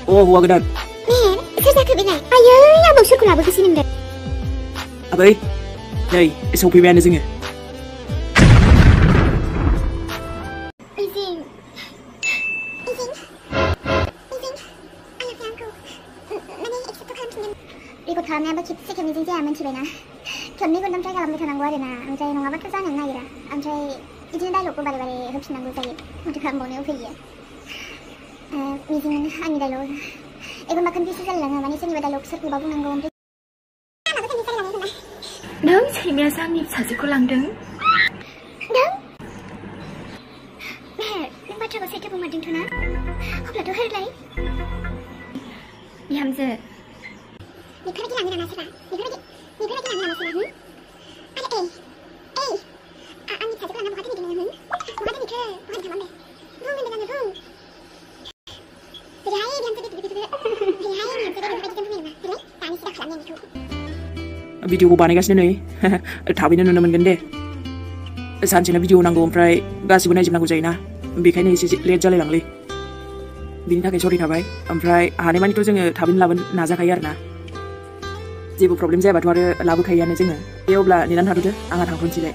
हौवा गोदान सोर जाखो बेलाय आयै आंनाव सोरखौ लाबोखोसै नोंलाय आबै नै सफैबायानो जोङो रेकर्ड खालामनायाबो खेबसे खेबनैजों जाया मिथिबायना खेबनै खनथाम ट्राइ खालामबाय थानांगौ आरोना ओमफ्राय नङाबाथ' जानो नागिरा ओमफ्राय बिदिनो डायलगखौ बारे बारे होफिननांगौ जायो माथो खालामबावनो उफैयो मिजिं आंनि डायलग एखनबा कनफिउस जालाङो माने सोरनिबा डायलग सोरखौबा बुंनांगौ ओमफ्राय नों सैमायासो आंनि फिसाजोखौ लांदों नों बाथ्राखौ सैथो बुंमारदोंथ' ना अब्लाथ' होलाय बिहामजो बेफोरबायदि लाङो नामा सोरबा बेफोरबायदि लाङो नामा सोरबा आरो आंनि फिसाजोखौ लांना बहा दोनहैदों नोङो बहा दोनहैखो बहा खालामबाय बुं होनदों आङो बुं ओरैहाय बिहामजो बेफोरबायदिजों बुंनो नामा होलाय दानि सिदा खालामनाय बेखौ भिडिअखौ बानायगासिनो नै थाबैनो नुनो मोनगोन दे सानसेनो भिडिअ नांगौ ओमफ्राय गासिबो नायजोबनांगौ जायोना बेखायनो एसे लेट जालायलांलै बिनि थाखाय सरि थाबाय ओमफ्राय हानायमानिथ' जोङो थाबैनो लाबोनो नाजाखायो आरोना जेबो प्रब्लेम जायाबाथ' आरो लाबोखायोआनो जोङो दे अब्ला नेनानै थाथ'दो आंहा थांथ'नोसैलाय